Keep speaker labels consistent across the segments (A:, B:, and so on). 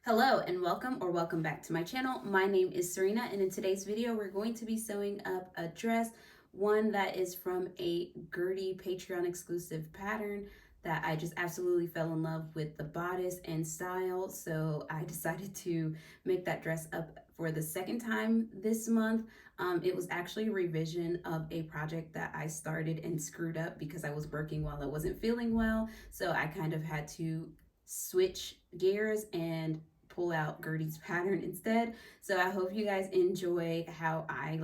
A: Hello and welcome back to my channel. My name is Serena, and in today's video we're going to be sewing up a dress, one that is from a Gertie Patreon exclusive pattern that I just absolutely fell in love with the bodice and style, so I decided to make that dress up for the second time this month. It was actually a revision of a project that I started and screwed up because I was working while I wasn't feeling well, so I kind of had to switch gears and pull out Gertie's pattern instead. So I hope you guys enjoy how I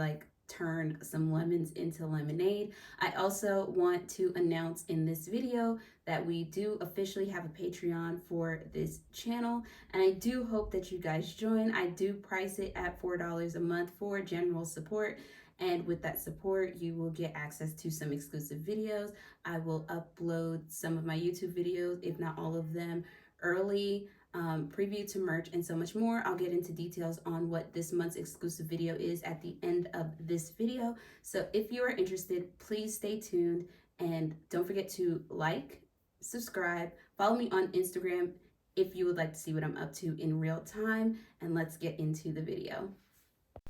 A: turn some lemons into lemonade. I also want to announce in this video that we do officially have a Patreon for this channel, and I do hope that you guys join. I do price it at $4 a month for general support, and with that support you will get access to some exclusive videos. I will upload some of my YouTube videos, if not all of them, early, preview to merch, and so much more. I'll get into details on what this month's exclusive video is at the end of this video. So if you are interested, please stay tuned and don't forget to like, subscribe, follow me on Instagram if you would like to see what I'm up to in real time, and let's get into the video.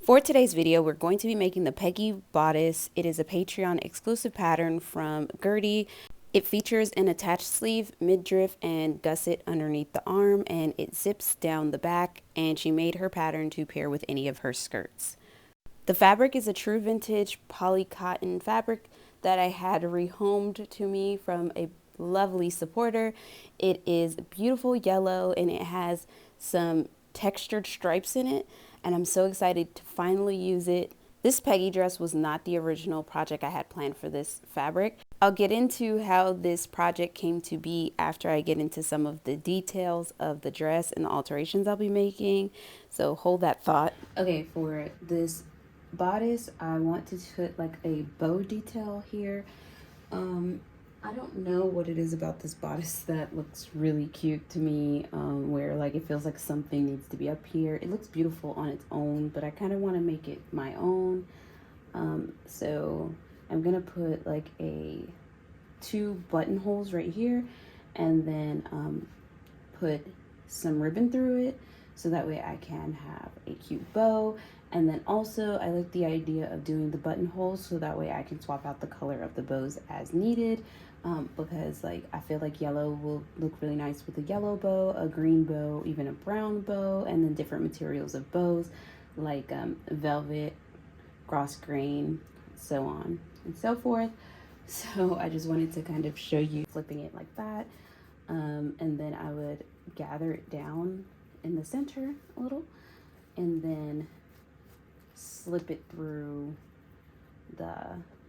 A: For today's video, we're going to be making the Peggy bodice. It is a Patreon exclusive pattern from Gertie. It features an attached sleeve, midriff, and gusset underneath the arm, and it zips down the back, and she made her pattern to pair with any of her skirts. The fabric is a true vintage poly cotton fabric that I had rehomed to me from a lovely supporter. It is beautiful yellow and it has some textured stripes in it, and I'm so excited to finally use it. This Peggy dress was not the original project I had planned for this fabric. I'll get into how this project came to be after I get into some of the details of the dress and the alterations I'll be making, so hold that thought. Okay, for this bodice, I want to put like a bow detail here. I don't know what it is about this bodice that looks really cute to me, where like it feels like something needs to be up here. It looks beautiful on its own, but I kind of want to make it my own. So I'm gonna put like two buttonholes right here, and then put some ribbon through it so that way I can have a cute bow. And then also I like the idea of doing the buttonholes so that way I can swap out the color of the bows as needed, because like I feel like yellow will look really nice with a yellow bow, a green bow, even a brown bow, and then different materials of bows like velvet, cross grain, so on and so forth. So I just wanted to kind of show you flipping it like that, and then I would gather it down in the center a little and then slip it through the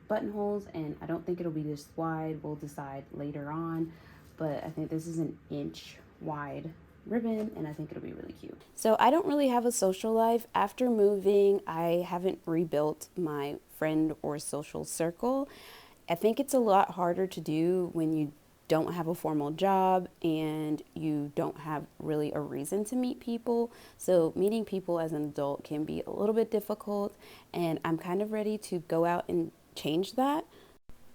A: buttonholes. And I don't think it'll be this wide, we'll decide later on, but I think this is an inch wide ribbon and I think it'll be really cute. So I don't really have a social life. After moving, I haven't rebuilt my friend or social circle. I think it's a lot harder to do when you don't have a formal job and you don't have really a reason to meet people. So meeting people as an adult can be a little bit difficult, and I'm kind of ready to go out and change that.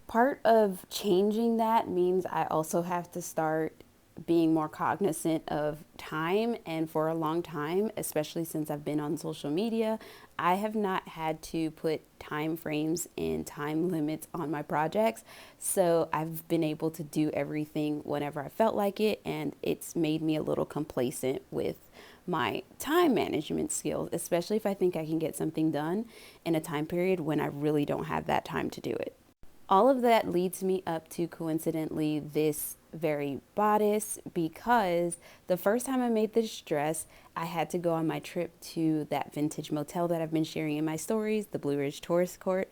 A: Part of changing that means I also have to start being more cognizant of time, and for a long time, especially since I've been on social media, I have not had to put time frames and time limits on my projects. So I've been able to do everything whenever I felt like it, and it's made me a little complacent with my time management skills, especially if I think I can get something done in a time period when I really don't have that time to do it. All of that leads me up to, coincidentally, this very bodice, because the first time I made this dress, I had to go on my trip to that vintage motel that I've been sharing in my stories, the Blue Ridge Tourist Court,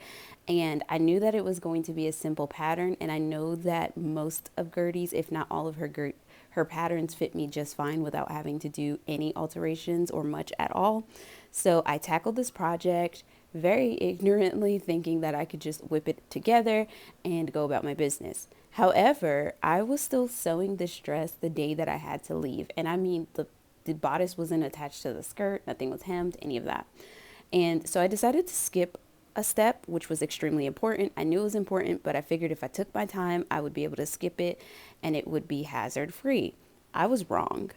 A: and I knew that it was going to be a simple pattern, and I know that most of Gertie's, if not all of her patterns fit me just fine without having to do any alterations or much at all. So I tackled this project very ignorantly, thinking that I could just whip it together and go about my business. However, I was still sewing this dress the day that I had to leave. And I mean, the bodice wasn't attached to the skirt, nothing was hemmed, any of that. And so I decided to skip a step, which was extremely important. I knew it was important, but I figured if I took my time, I would be able to skip it and it would be hazard free. I was wrong.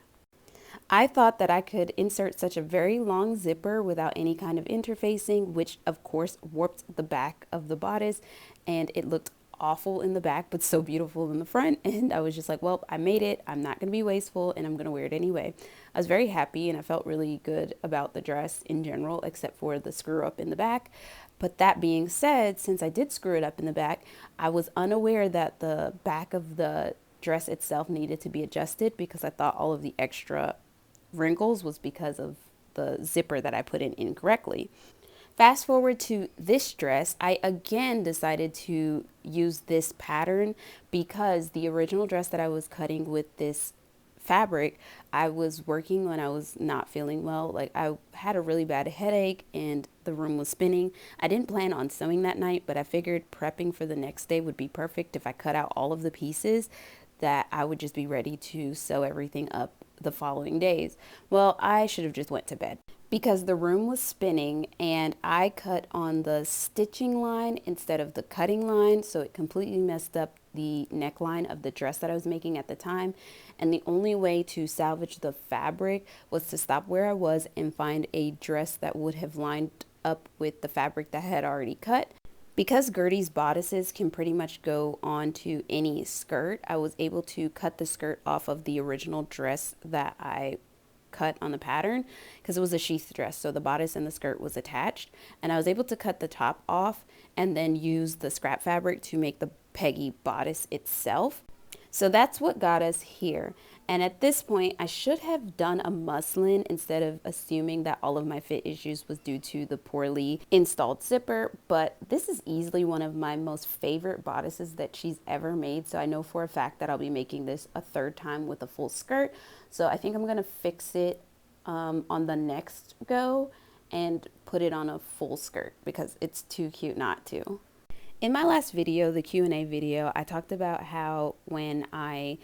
A: I thought that I could insert such a very long zipper without any kind of interfacing, which of course warped the back of the bodice, and it looked awful in the back but so beautiful in the front. And I was just like, well, I made it, I'm not going to be wasteful, and I'm going to wear it anyway. I was very happy and I felt really good about the dress in general, except for the screw up in the back. But that being said, since I did screw it up in the back, I was unaware that the back of the dress itself needed to be adjusted, because I thought all of the extra wrinkles was because of the zipper that I put in incorrectly. Fast forward to this dress, I again decided to use this pattern because the original dress that I was cutting with this fabric, I was working when I was not feeling well. Like, I had a really bad headache and the room was spinning. I didn't plan on sewing that night, but I figured prepping for the next day would be perfect. If I cut out all of the pieces, that I would just be ready to sew everything up the following days. Well, I should have just went to bed because the room was spinning and I cut on the stitching line instead of the cutting line, so it completely messed up the neckline of the dress that I was making at the time. And the only way to salvage the fabric was to stop where I was and find a dress that would have lined up with the fabric that I had already cut. Because Gertie's bodices can pretty much go onto any skirt, I was able to cut the skirt off of the original dress that I cut on the pattern, because it was a sheath dress, so the bodice and the skirt was attached, and I was able to cut the top off and then use the scrap fabric to make the Peggy bodice itself. So that's what got us here. And at this point, I should have done a muslin instead of assuming that all of my fit issues was due to the poorly installed zipper. But this is easily one of my most favorite bodices that she's ever made. So I know for a fact that I'll be making this a third time with a full skirt. So I think I'm going to fix it on the next go and put it on a full skirt because it's too cute not to. In my last video, the Q&A video, I talked about how when I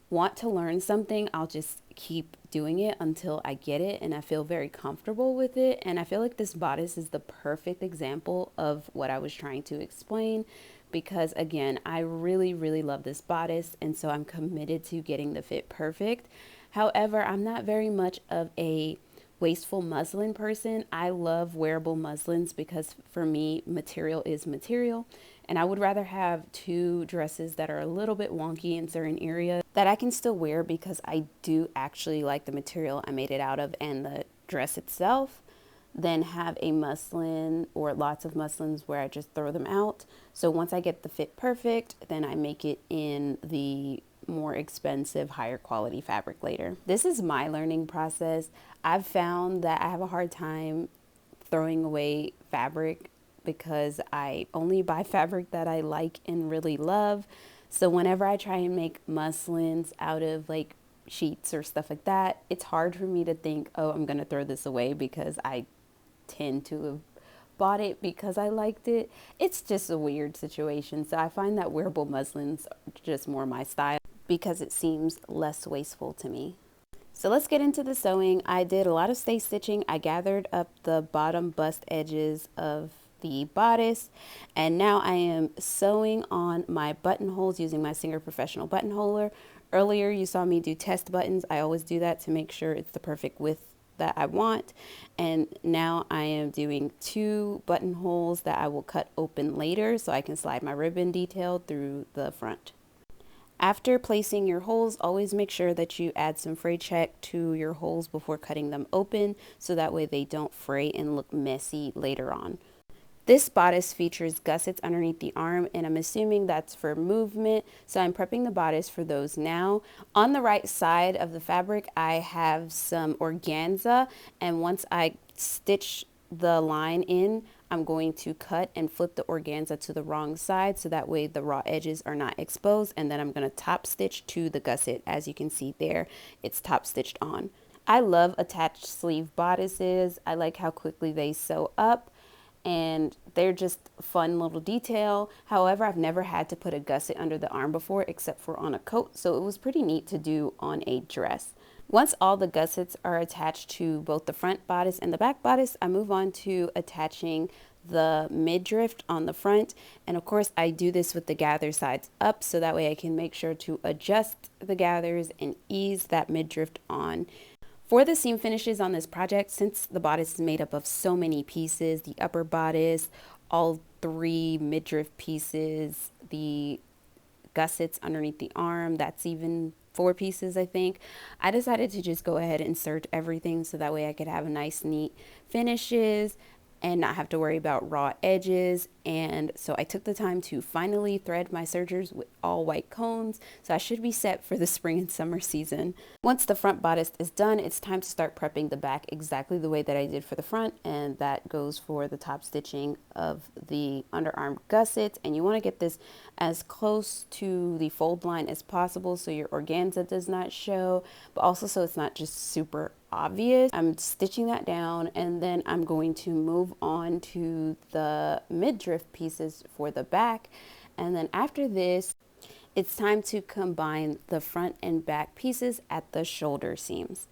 A: want to learn something, I'll just keep doing it until I get it and I feel very comfortable with it. And I feel like this bodice is the perfect example of what I was trying to explain, because again, I really, really love this bodice, and so I'm committed to getting the fit perfect. However, I'm not very much of a wasteful muslin person. I love wearable muslins because for me, material is material, and I would rather have two dresses that are a little bit wonky in certain areas that I can still wear because I do actually like the material I made it out of and the dress itself, than have a muslin or lots of muslins where I just throw them out. So once I get the fit perfect, then I make it in the more expensive, higher quality fabric later. This is my learning process. I've found that I have a hard time throwing away fabric because I only buy fabric that I like and really love. So whenever I try and make muslins out of like sheets or stuff like that, it's hard for me to think, oh, I'm gonna throw this away, because I tend to have bought it because I liked it. It's just a weird situation. So I find that wearable muslins are just more my style because it seems less wasteful to me. So let's get into the sewing. I did a lot of stay stitching. I gathered up the bottom bust edges of the bodice, and now I am sewing on my buttonholes using my Singer Professional buttonholer. Earlier you saw me do test buttons. I always do that to make sure it's the perfect width that I want, and now I am doing 2 buttonholes that I will cut open later so I can slide my ribbon detail through the front. After placing your holes, always make sure that you add some fray check to your holes before cutting them open, so that way they don't fray and look messy later on. This bodice features gussets underneath the arm, and I'm assuming that's for movement, so I'm prepping the bodice for those now. On the right side of the fabric, I have some organza, and once I stitch the line in, I'm going to cut and flip the organza to the wrong side, so that way the raw edges are not exposed, and then I'm going to top stitch to the gusset. As you can see there, it's top stitched on. I love attached sleeve bodices. I like how quickly they sew up, and they're just fun little detail. However, I've never had to put a gusset under the arm before except for on a coat, so it was pretty neat to do on a dress. Once all the gussets are attached to both the front bodice and the back bodice, I move on to attaching the midriff on the front, and of course I do this with the gather sides up, so that way I can make sure to adjust the gathers and ease that midriff on. For the seam finishes on this project, since the bodice is made up of so many pieces, the upper bodice, all 3 midriff pieces, the gussets underneath the arm, that's even 4 pieces, I think. I decided to just go ahead and serge everything so that way I could have a nice, neat finishes and not have to worry about raw edges. And so I took the time to finally thread my sergers with all white cones, so I should be set for the spring and summer season. Once the front bodice is done, it's time to start prepping the back exactly the way that I did for the front, and that goes for the top stitching of the underarm gussets. And you want to get this as close to the fold line as possible so your organza does not show, but also so it's not just super obvious. I'm stitching that down, and then I'm going to move on to the midriff pieces for the back. And then after this, it's time to combine the front and back pieces at the shoulder seams.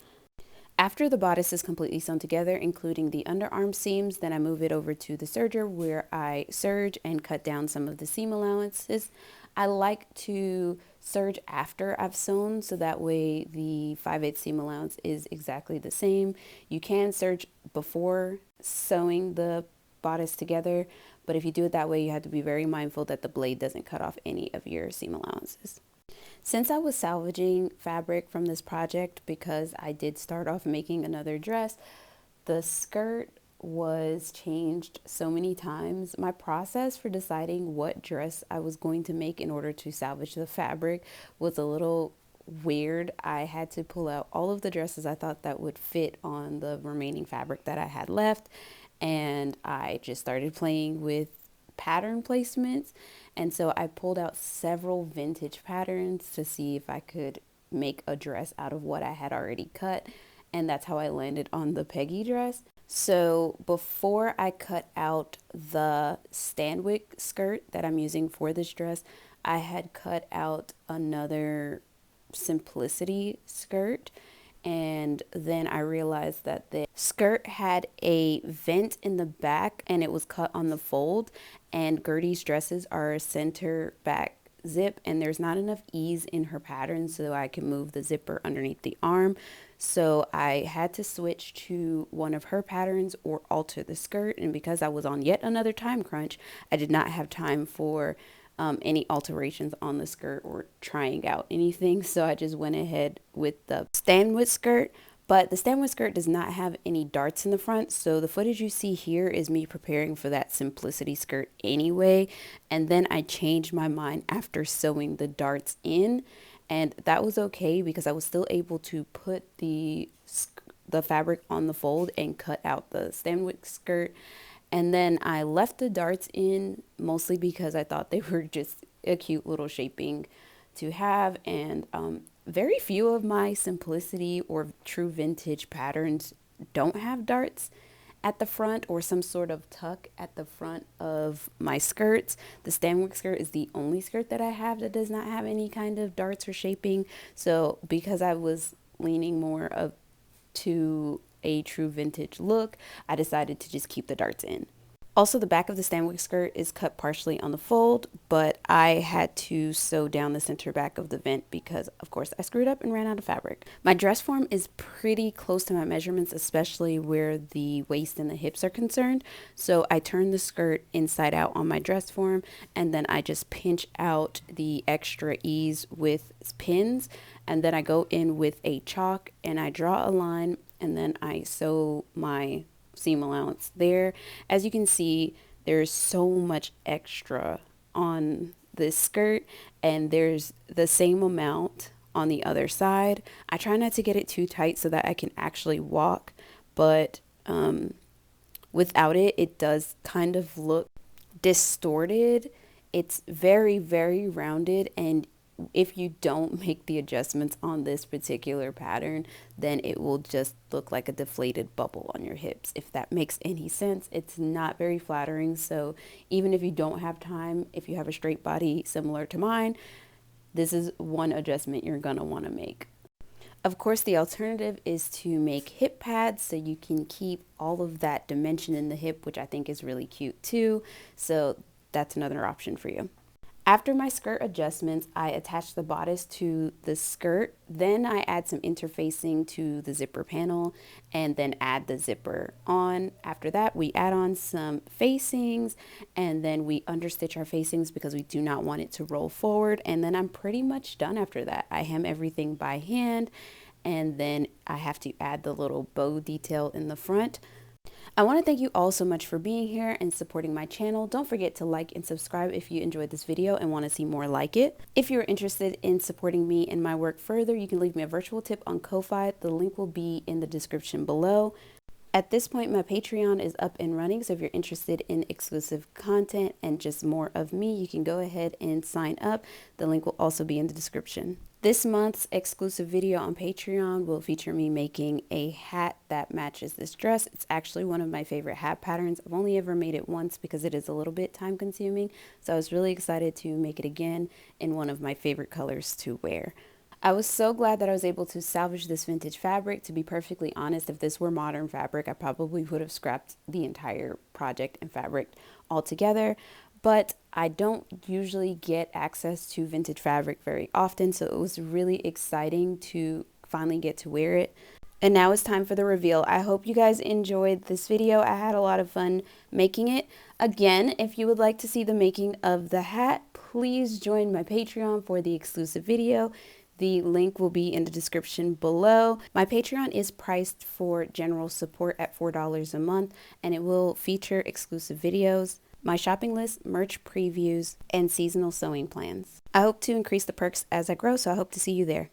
A: After the bodice is completely sewn together, including the underarm seams, then I move it over to the serger where I serge and cut down some of the seam allowances. I like to serge after I've sewn, so that way the 5/8 seam allowance is exactly the same. You can serge before sewing the bodice together, but if you do it that way, you have to be very mindful that the blade doesn't cut off any of your seam allowances. Since I was salvaging fabric from this project, because I did start off making another dress, the skirt was changed so many times. My process for deciding what dress I was going to make in order to salvage the fabric was a little weird. I had to pull out all of the dresses I thought that would fit on the remaining fabric that I had left, and I just started playing with pattern placements. And so I pulled out several vintage patterns to see if I could make a dress out of what I had already cut, and that's how I landed on the Peggy dress. So before I cut out the Stanwick skirt that I'm using for this dress, I had cut out another Simplicity skirt, and then I realized that the skirt had a vent in the back and it was cut on the fold, and Gertie's dresses are a center back zip, and there's not enough ease in her pattern so I can move the zipper underneath the arm. So I had to switch to one of her patterns or alter the skirt, and because I was on yet another time crunch, I did not have time for any alterations on the skirt or trying out anything. So I just went ahead with the Stanwood skirt, but the Stanwood skirt does not have any darts in the front. So the footage you see here is me preparing for that Simplicity skirt anyway. And then I changed my mind after sewing the darts in, and that was okay because I was still able to put the fabric on the fold and cut out the Stanwood skirt. And then I left the darts in mostly because I thought they were just a cute little shaping to have. And very few of my Simplicity or true vintage patterns don't have darts at the front or some sort of tuck at the front of my skirts. The Stanwick skirt is the only skirt that I have that does not have any kind of darts or shaping. So because I was leaning more to a true vintage look, I decided to just keep the darts in. Also, the back of the Stanwick skirt is cut partially on the fold, but I had to sew down the center back of the vent because, of course, I screwed up and ran out of fabric. My dress form is pretty close to my measurements, especially where the waist and the hips are concerned. So I turn the skirt inside out on my dress form, and then I just pinch out the extra ease with pins, and then I go in with a chalk and I draw a line, and then I sew my seam allowance there. As you can see, there's so much extra on this skirt, and there's the same amount on the other side. I try not to get it too tight so that I can actually walk, but without it, it does kind of look distorted. It's very, very rounded, and if you don't make the adjustments on this particular pattern, then it will just look like a deflated bubble on your hips. If that makes any sense, it's not very flattering. So even if you don't have time, if you have a straight body similar to mine, this is one adjustment you're gonna want to make. Of course, the alternative is to make hip pads so you can keep all of that dimension in the hip, which I think is really cute too. So that's another option for you. After my skirt adjustments, I attach the bodice to the skirt. Then I add some interfacing to the zipper panel and then add the zipper on. After that, we add on some facings and then we understitch our facings because we do not want it to roll forward. And then I'm pretty much done after that. I hem everything by hand and then I have to add the little bow detail in the front. I want to thank you all so much for being here and supporting my channel. Don't forget to like and subscribe if you enjoyed this video and want to see more like it. If you're interested in supporting me and my work further, you can leave me a virtual tip on Ko-Fi. The link will be in the description below. At this point, my Patreon is up and running, so if you're interested in exclusive content and just more of me, you can go ahead and sign up. The link will also be in the description. This month's exclusive video on Patreon will feature me making a hat that matches this dress. It's actually one of my favorite hat patterns. I've only ever made it once because it is a little bit time consuming, so I was really excited to make it again in one of my favorite colors to wear. I was so glad that I was able to salvage this vintage fabric. To be perfectly honest, if this were modern fabric, I probably would have scrapped the entire project and fabric altogether. But I don't usually get access to vintage fabric very often, so it was really exciting to finally get to wear it. And now it's time for the reveal. I hope you guys enjoyed this video. I had a lot of fun making it. Again, if you would like to see the making of the hat, please join my Patreon for the exclusive video. The link will be in the description below. My Patreon is priced for general support at $4 a month, and it will feature exclusive videos, my shopping list, merch previews, and seasonal sewing plans. I hope to increase the perks as I grow, so I hope to see you there.